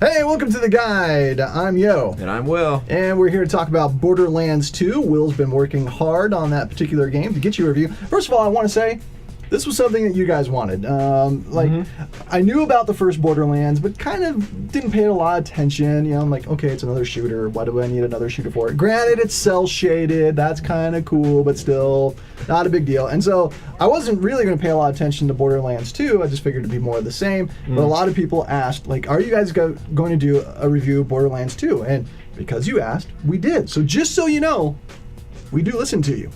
Hey, welcome to the guide. I'm Yo. And I'm Will. And we're here to talk about Borderlands 2. Will's been working hard on that particular game to get you a review. First of all, I want to say, this was something that you guys wanted. I knew about the first Borderlands, but kind of didn't pay a lot of attention. You know, I'm like, okay, it's another shooter. Why do I need another shooter for it? Granted, it's cel-shaded. That's kind of cool, but still not a big deal. And so I wasn't really going to pay a lot of attention to Borderlands 2. I just figured it'd be more of the same. But a lot of people asked, like, are you guys going to do a review of Borderlands 2? And because you asked, we did. So just so you know, we do listen to you.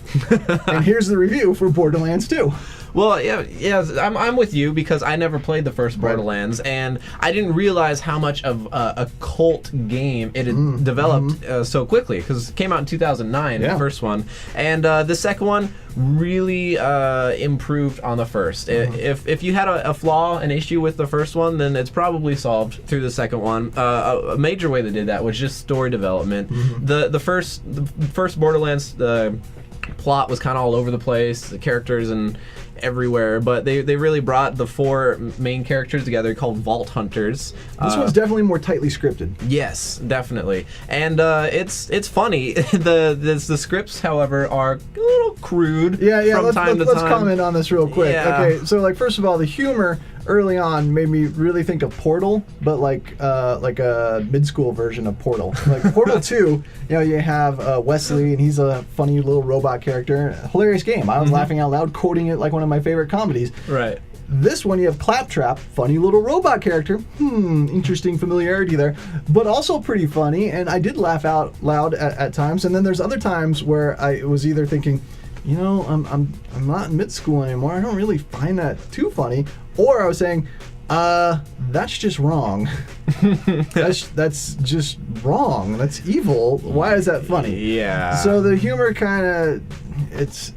And here's the review for Borderlands 2. Well, yeah, I'm with you because I never played the first Borderlands, and I didn't realize how much of a cult game it had developed so quickly, because it came out in 2009, the first one, and the second one really improved on the first. If you had a flaw, an issue with the first one, then it's probably solved through the second one. A major way they did that was just story development. The first Borderlands, the plot was kind of all over the place, the characters and everywhere, but they really brought the four main characters together, called Vault Hunters. This one's definitely more tightly scripted. Yes, definitely, and it's funny. The scripts, however, are a little crude. Let's comment on this real quick. Yeah. Okay, so like first of all, the humor early on made me really think of Portal, but like a mid-school version of Portal. Like Portal 2, you know, you have Wesley, and he's a funny little robot character. Hilarious game. I was laughing out loud, quoting it like one of my favorite comedies. Right. This one, you have Claptrap, funny little robot character. Interesting familiarity there, but also pretty funny, and I did laugh out loud at times. And then there's other times where I was either thinking, you know, I'm not in mid-school anymore. I don't really find that too funny. Or I was saying, that's just wrong. that's just wrong. That's evil. Why is that funny? Yeah. So the humor kind of, it's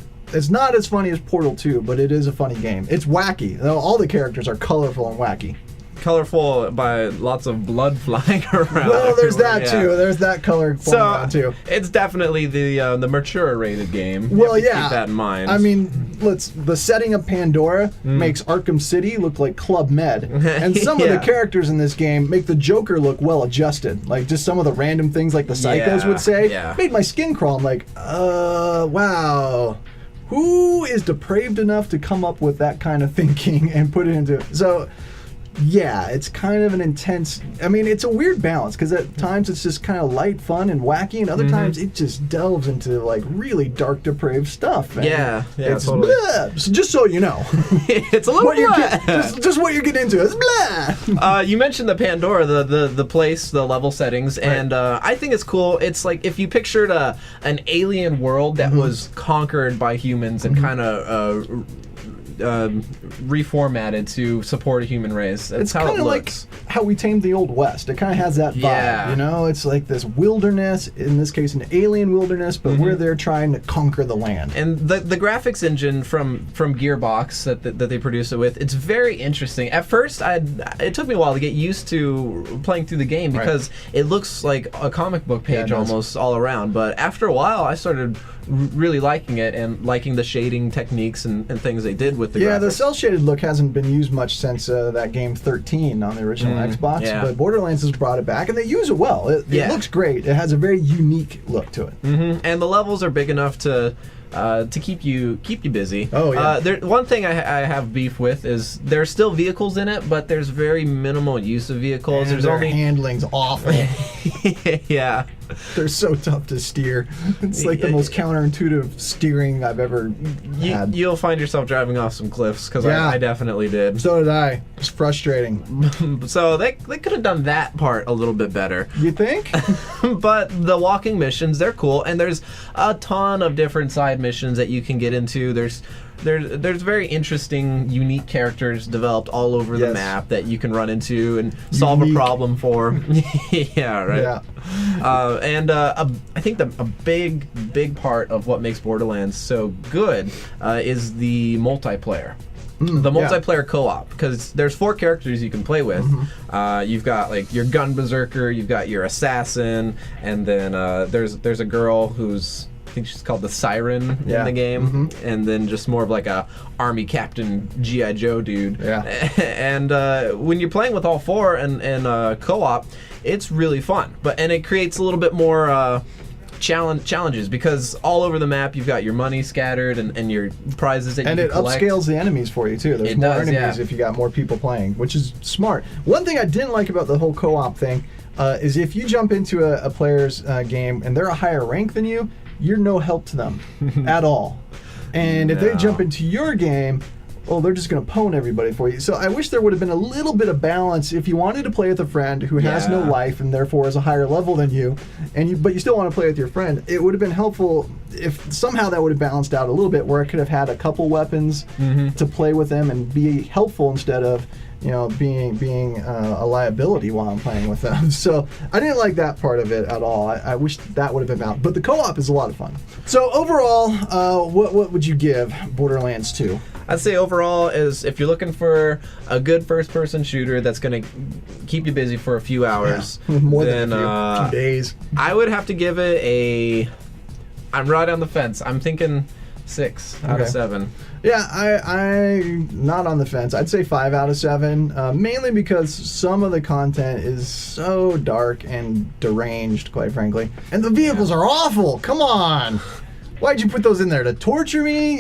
not as funny as Portal 2, but it is a funny game. It's wacky. All the characters are colorful and wacky. Colorful by lots of blood flying around. Well, there's that too. There's that color around too. It's definitely the mature rated game. Well, keep that in mind. I mean, the setting of Pandora makes Arkham City look like Club Med, and some of the characters in this game make the Joker look well adjusted. Like just some of the random things, like the psychos would say, made my skin crawl. I'm like, wow. Who is depraved enough to come up with that kind of thinking and put it into so? Yeah, it's kind of an intense. I mean, it's a weird balance because at times it's just kind of light, fun, and wacky, and other times it just delves into like really dark, depraved stuff. And it's totally. Bleh. So just so you know, it's a little just what you're getting into. It's blah. You mentioned the Pandora, the place, the level settings, and I think it's cool. It's like if you pictured an alien world that was conquered by humans and kind of. Reformatted to support a human race. That's how it looks. Like how we tamed the Old West. It kind of has that vibe, you know? It's like this wilderness, in this case an alien wilderness, but we're there trying to conquer the land. And the graphics engine from Gearbox that they produce it with, it's very interesting. At first, it took me a while to get used to playing through the game because it looks like a comic book page almost all around, but after a while I started really liking it and liking the shading techniques and things they did with the graphics. The cel-shaded look hasn't been used much since that game 13 on the original Xbox, but Borderlands has brought it back, and they use it well. It looks great. It has a very unique look to it. And the levels are big enough to keep you busy. Oh yeah. One thing I have beef with is there's still vehicles in it, but there's very minimal use of vehicles. And their handling's awful. Yeah. They're so tough to steer. It's like the most counterintuitive steering I've ever had. You'll find yourself driving off some cliffs, because I definitely did. So did I. It's frustrating. So they could have done that part a little bit better. You think? But the walking missions, they're cool, and there's a ton of different side missions that you can get into. There's very interesting, unique characters developed all over the map that you can run into and solve a problem for. Yeah, right. Yeah. I think a big part of what makes Borderlands so good is the multiplayer. The multiplayer co-op, because there's 4 characters you can play with. You've got like your gun berserker, you've got your assassin, and then there's a girl who's think she's called the Siren Yeah. in the game, and then just more of like a army captain G.I. Joe dude. Yeah. And when you're playing with all four and co-op, it's really fun. And it creates a little bit more challenges, because all over the map you've got your money scattered and your prizes that and you it can collect. upscales the enemies for you too. There's It more does, enemies yeah. if you got more people playing, which is smart. One thing I didn't like about the whole co-op thing is if you jump into a player's game and they're a higher rank than you, you're no help to them at all. And if they No. jump into your game, well, they're just going to pwn everybody for you. So I wish there would have been a little bit of balance if you wanted to play with a friend who has no Yeah. life and therefore is a higher level than you, but you still want to play with your friend. It would have been helpful if somehow that would have balanced out a little bit, where I could have had a couple weapons to play with them and be helpful instead of being a liability while I'm playing with them. So I didn't like that part of it at all. I wish that would have been balanced. But the co-op is a lot of fun. So overall, what would you give Borderlands 2? I'd say overall is if you're looking for a good first-person shooter that's going to keep you busy for a few hours, More then than a few days. I would have to give it a. I'm right on the fence. I'm thinking 6 out of Okay. 7. Yeah, I not on the fence. I'd say 5 out of 7, mainly because some of the content is so dark and deranged, quite frankly. And the vehicles are awful. Come on. Why'd you put those in there, to torture me?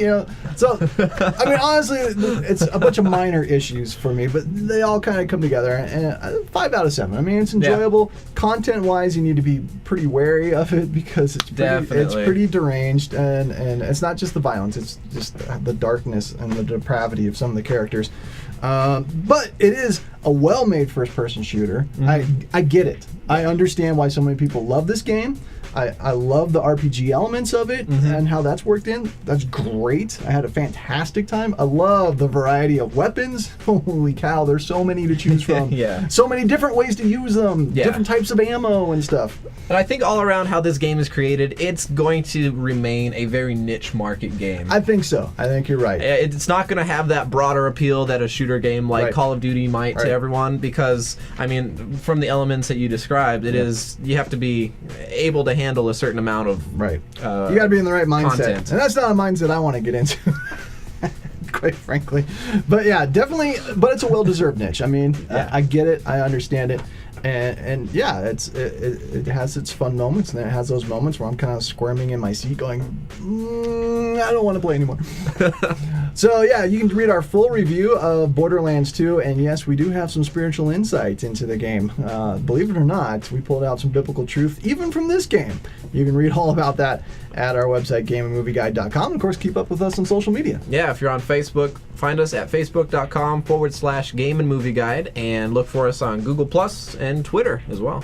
So I mean, honestly, it's a bunch of minor issues for me, but they all kind of come together. And 5 out of 7. I mean, it's enjoyable. Content-wise, you need to be pretty wary of it because it's pretty deranged, and it's not just the violence; it's just the darkness and the depravity of some of the characters. But it is a well-made first-person shooter. I get it. I understand why so many people love this game. I love the RPG elements of it and how that's worked in. That's great. I had a fantastic time. I love the variety of weapons. Holy cow, there's so many to choose from. Yeah. So many different ways to use them. Yeah. Different types of ammo and stuff. And I think all around how this game is created, it's going to remain a very niche market game. I think so. I think you're right. It's not going to have that broader appeal that a shooter game like Right. Call of Duty might Right. to everyone, because, I mean, from the elements that you described, you have to be able to handle a certain amount of Right. You got to be in the right mindset. content. And that's not a mindset I want to get into. Quite frankly. But yeah, definitely, but it's a well-deserved niche. I mean, Yeah. I get it. I understand it. And yeah, it has its fun moments, and then it has those moments where I'm kind of squirming in my seat going, I don't want to play anymore. So yeah, you can read our full review of Borderlands 2, and yes, we do have some spiritual insight into the game. Believe it or not, we pulled out some biblical truth even from this game. You can read all about that at our website, gameandmovieguide.com. And of course, keep up with us on social media. Yeah, if you're on Facebook, find us at facebook.com/Game and Movie Guide, and look for us on Google Plus and Twitter as well.